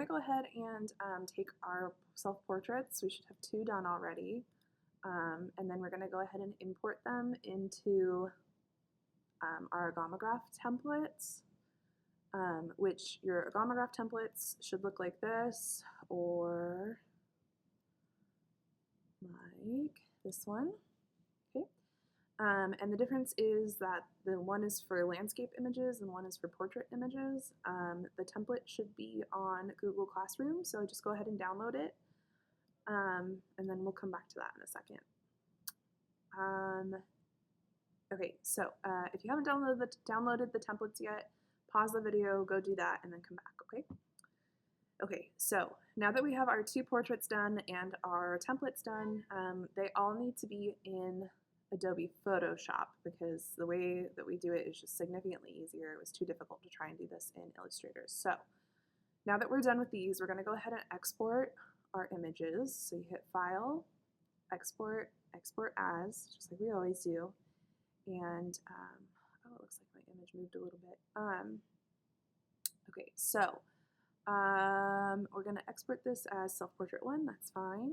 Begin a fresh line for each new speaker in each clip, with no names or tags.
I'm going to go ahead and take our self-portraits. We should have 2 done already. And then we're going to go ahead and import them into our Agamograph templates, which your Agamograph templates should look like this or like this one. Okay. And the difference is that the one is for landscape images and one is for portrait images. The template should be on Google Classroom, so just go ahead and download it, and then we'll come back to that in a second. Okay, so if you haven't downloaded the templates yet, pause the video, go do that, and then come back, okay? Okay, so now that we have our 2 portraits done and our templates done, they all need to be in Adobe Photoshop because the way that we do it is just significantly easier. It was too difficult to try and do this in Illustrator. So now that we're done with these, we're going to go ahead and export our images. So you hit File, Export, Export As, just like we always do. And oh, it looks like my image moved a little bit. Okay, so we're going to export this as self-portrait 1. That's fine.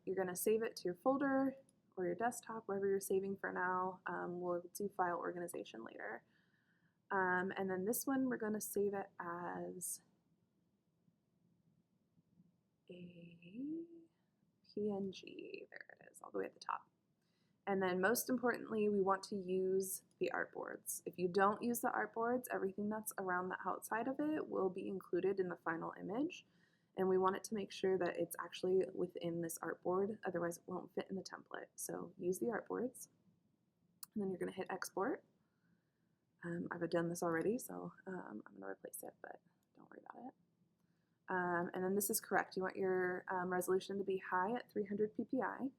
You're going to save it to your folder or your desktop, wherever you're saving for now. We'll do file organization later. And then this one, we're going to save it as a PNG. There it is, all the way at the top. And then most importantly, we want to use the artboards. If you don't use the artboards, everything that's around the outside of it will be included in the final image. And we want it to make sure that it's actually within this artboard, otherwise it won't fit in the template. So use the artboards, and then you're going to hit export. I've done this already, so I'm going to replace it, but don't worry about it. And then this is correct. You want your resolution to be high at 300 ppi,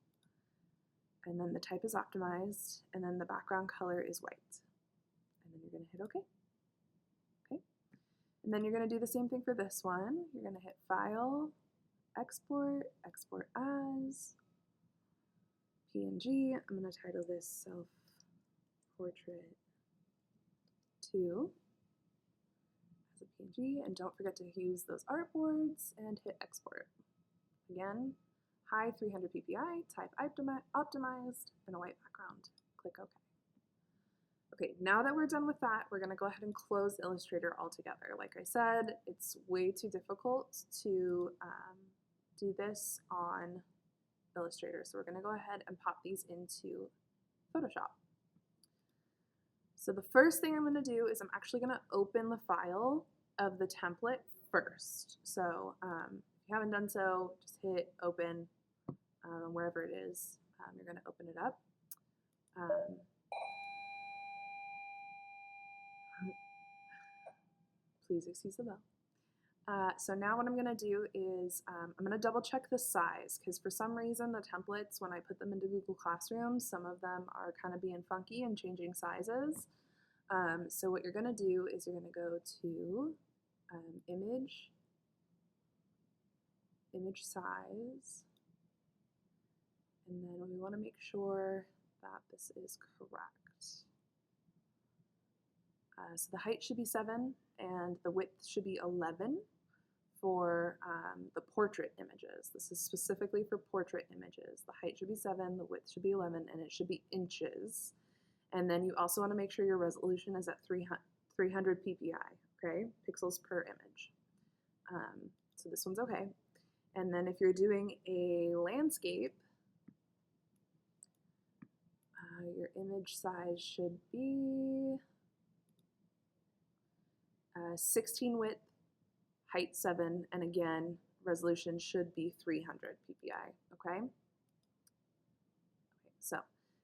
and then the type is optimized, and then the background color is white. And then you're going to hit OK. And then you're going to do the same thing for this one. You're going to hit File, Export, Export As, PNG. I'm going to title this Self-Portrait 2 as a PNG. And don't forget to use those artboards and hit Export. Again, high 300 ppi, type optimized, and a white background. Click OK. Okay, now that we're done with that, we're going to go ahead and close Illustrator altogether. Like I said, it's way too difficult to do this on Illustrator, so we're going to go ahead and pop these into Photoshop. So the first thing I'm going to do is I'm actually going to open the file of the template first. So if you haven't done so, just hit Open wherever it is. You're going to open it up. Please excuse the bell. So now what I'm going to do is I'm going to double check the size, because for some reason the templates, when I put them into Google Classroom, some of them are kind of being funky and changing sizes. So what you're going to do is you're going to go to image size, and then we want to make sure that this is correct. So the height should be 7 and the width should be 11 for the portrait images. This is specifically for portrait images. The height should be 7, the width should be 11, and it should be inches. And then you also want to make sure your resolution is at 300 ppi, okay? Pixels per image. So this one's okay. And then if you're doing a landscape, your image size should be 16 width, height 7, and again, resolution should be 300 ppi, okay? Okay, so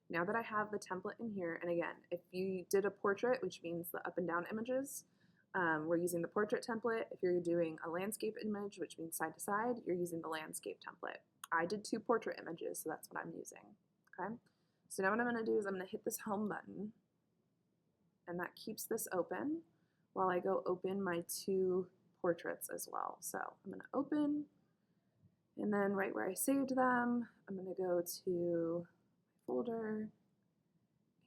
now that I have the template in here, and again, if you did a portrait, which means the up and down images, we're using the portrait template. If you're doing a landscape image, which means side to side, you're using the landscape template. I did 2 portrait images, so that's what I'm using, okay? So now what I'm going to do is I'm going to hit this home button, and that keeps this open while I go open my 2 portraits as well. So I'm going to open, and then right where I saved them, I'm going to go to my folder,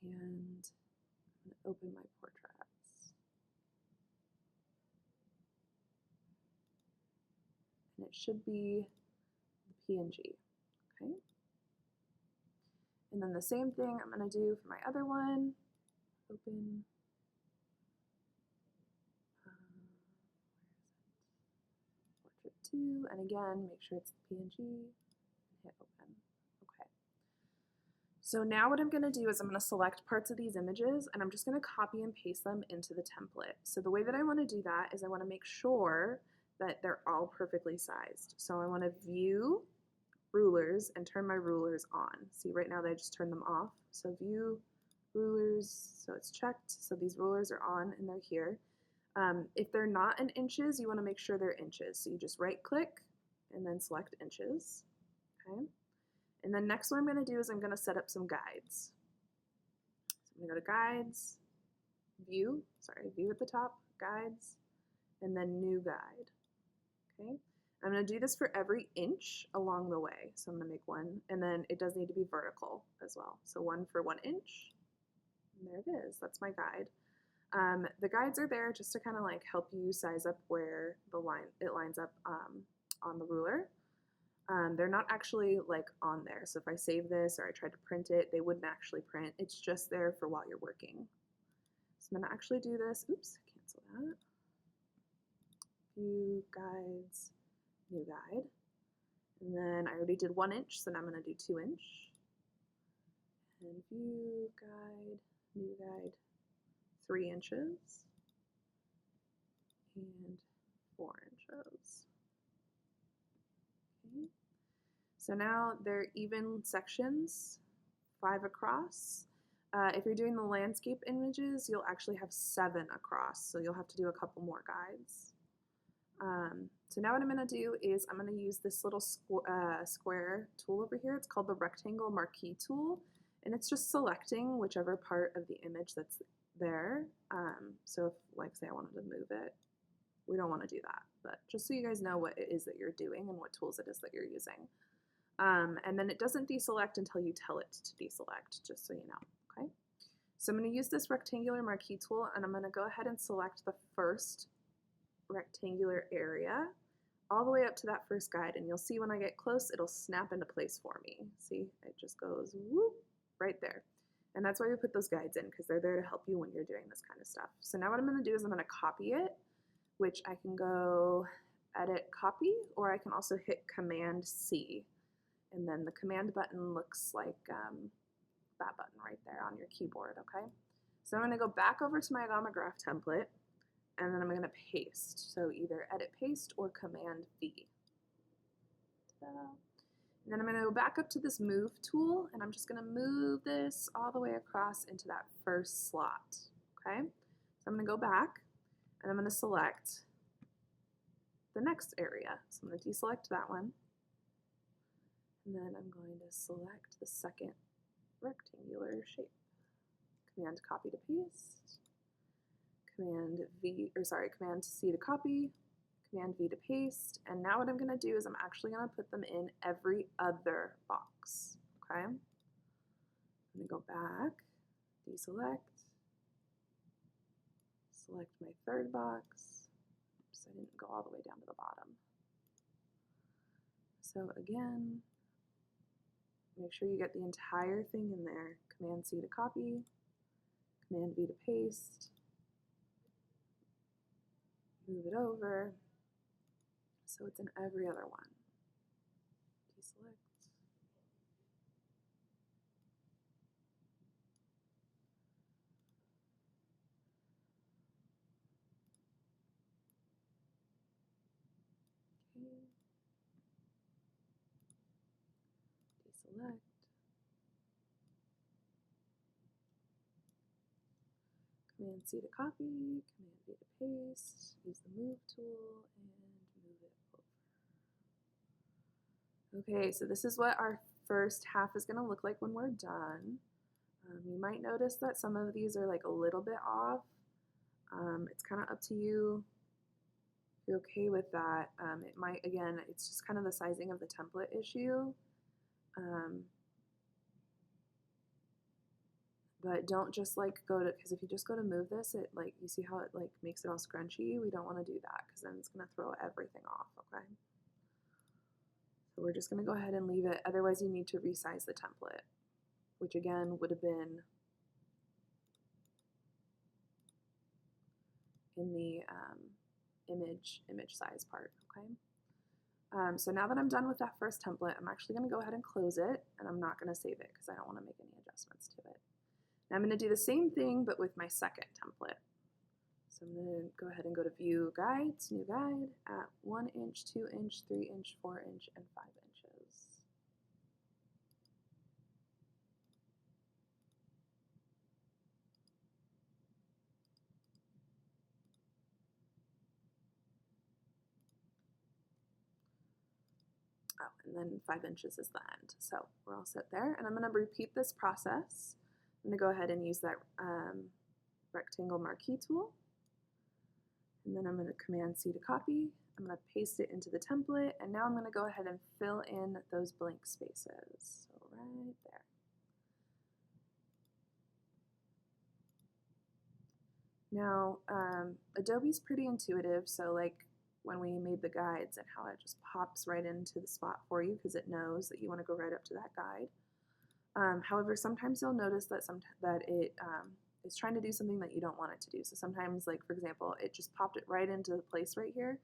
and I'm going to open my portraits. and it should be the PNG, okay? And then the same thing I'm going to do for my other one. Open. Portrait 2, and again, make sure it's the PNG, and hit open. Okay. So now what I'm going to do is I'm going to select parts of these images, and I'm just going to copy and paste them into the template. So the way that I want to do that is I want to make sure that they're all perfectly sized. So I want to view rulers and turn my rulers on. See, right now they just turned them off. So view rulers, so it's checked. So these rulers are on and they're here. If they're not in inches, you want to make sure they're inches. So you just right click and then select inches. Okay. And then next what I'm going to do is I'm going to set up some guides. So I'm going to go to guides, view at the top, guides, and then new guide. Okay. I'm going to do this for every inch along the way. So I'm going to make one, and then it does need to be vertical as well. So one for 1 inch. And there it is. That's my guide. The guides are there just to kind of like help you size up where it lines up on the ruler. They're not actually like on there. So if I save this or I tried to print it, they wouldn't actually print. It's just there for while you're working. So I'm going to actually do this. Oops, cancel that. View guides, new guide. And then I already did 1 inch, so now I'm going to do 2 inch. And view guide, new guide, 3 inches and 4 inches. Okay. So now they're even sections, 5 across. If you're doing the landscape images, you'll actually have 7 across, so you'll have to do a couple more guides. So now what I'm going to do is I'm going to use this little square tool over here. It's called the rectangle marquee tool, and it's just selecting whichever part of the image that's there. So if, like, say I wanted to move it, we don't want to do that, but just so you guys know what it is that you're doing and what tools it is that you're using. And then it doesn't deselect until you tell it to deselect, just so you know, okay? So I'm going to use this rectangular marquee tool, and I'm going to go ahead and select the first rectangular area all the way up to that first guide, and you'll see when I get close, it'll snap into place for me. See, it just goes whoop right there. And that's why we put those guides in, because they're there to help you when you're doing this kind of stuff. So now what I'm going to do is I'm going to copy it, which I can go edit copy, or I can also hit Command C. And then the command button looks like that button right there on your keyboard, okay? So I'm going to go back over to my Agamograph template, and then I'm going to paste. So either edit paste or Command V. And then I'm going to go back up to this move tool, and I'm just going to move this all the way across into that first slot, okay? So I'm going to go back, and I'm going to select the next area. So I'm going to deselect that one, and then I'm going to select the second rectangular shape. Command copy to paste, Command C to copy, Command V to paste, and now what I'm going to do is I'm actually going to put them in every other box, okay? I'm going to go back, deselect, select my third box. Oops, I didn't go all the way down to the bottom. So again, make sure you get the entire thing in there. Command C to copy, Command V to paste, move it over, so it's in every other one. Deselect. Okay. Deselect. Command C to copy, Command V to paste, use the move tool, and move it over. Okay, so this is what our first half is going to look like when we're done. You might notice that some of these are like a little bit off. It's kind of up to you. If you're okay with that, it might, again, it's just kind of the sizing of the template issue. But don't just like go to, because if you just go to move this, it like, you see how it like makes it all scrunchy? We don't want to do that, because then it's going to throw everything off, okay? So we're just going to go ahead and leave it. Otherwise, you need to resize the template, which again would have been in the image size part, okay? So now that I'm done with that first template, I'm actually going to go ahead and close it, and I'm not going to save it because I don't want to make any adjustments to it. Now I'm going to do the same thing, but with my second template. So I'm going to go ahead and go to View Guides, New Guide, at 1 inch, 2 inch, 3 inch, 4 inch, and 5 inches. Oh, and then 5 inches is the end. So we're all set there. And I'm going to repeat this process. I'm going to go ahead and use that rectangle marquee tool. And then I'm going to Command C to copy. I'm going to paste it into the template. And now I'm going to go ahead and fill in those blank spaces. So right there. Now, Adobe's pretty intuitive. So like when we made the guides and how it just pops right into the spot for you because it knows that you want to go right up to that guide. However, sometimes you'll notice that it is trying to do something that you don't want it to do. So sometimes, like for example, it just popped it right into the place right here.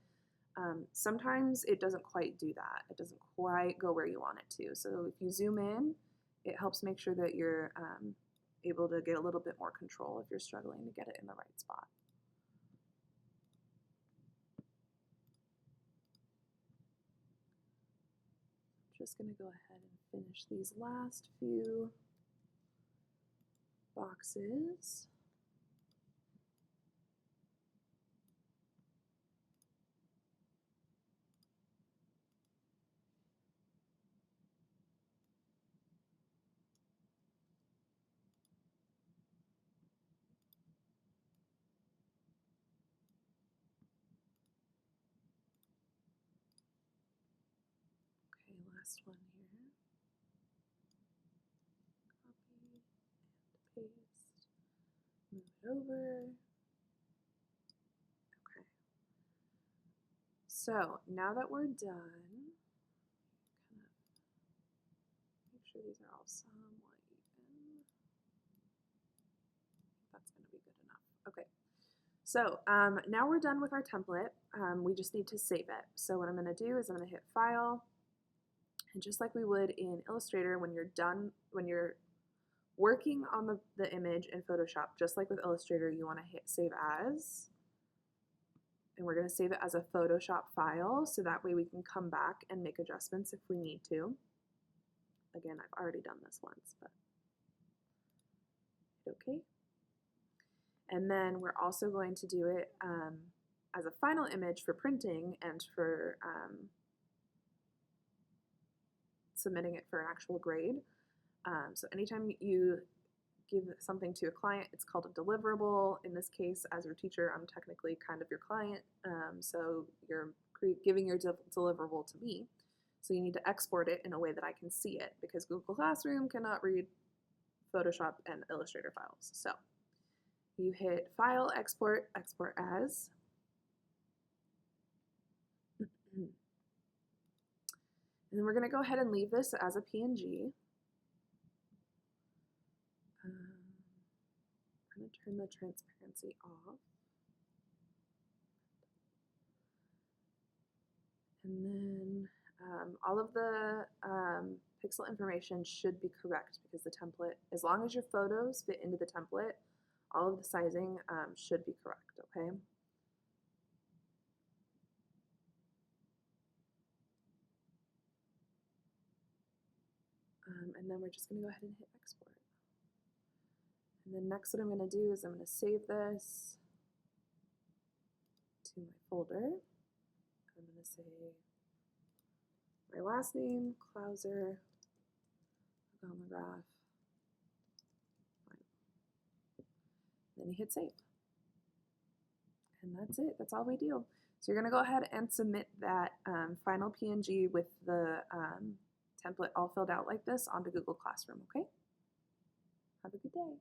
Sometimes it doesn't quite do that. It doesn't quite go where you want it to. So if you zoom in, it helps make sure that you're able to get a little bit more control if you're struggling to get it in the right spot. Just going to go ahead and finish these last few boxes. Okay, last one here. Copy and paste. Move it over. Okay. So now that we're done, kind of make sure these are all somewhat even. That's going to be good enough. Okay. So now we're done with our template. We just need to save it. So what I'm going to do is I'm going to hit File. And just like we would in Illustrator, when you're done, when you're working on the image in Photoshop, just like with Illustrator, you want to hit Save As. And we're going to save it as a Photoshop file, so that way we can come back and make adjustments if we need to. Again, I've already done this once, but hit OK. And then we're also going to do it as a final image for printing and for submitting it for an actual grade. So anytime you give something to a client, it's called a deliverable. In this case, as your teacher, I'm technically kind of your client, so you're giving your deliverable to me. So you need to export it in a way that I can see it, because Google Classroom cannot read Photoshop and Illustrator files. So you hit File, Export, Export As. And then we're going to go ahead and leave this as a PNG. I'm going to turn the transparency off. And then all of the pixel information should be correct, because the template, as long as your photos fit into the template, all of the sizing should be correct, okay? And then we're just going to go ahead and hit export. And then next what I'm going to do is I'm going to save this to my folder. I'm going to say my last name, Clouser, Agamograph. Then you hit save. And that's it. That's all we do. So you're going to go ahead and submit that final PNG with the template all filled out like this onto Google Classroom, okay? Have a good day.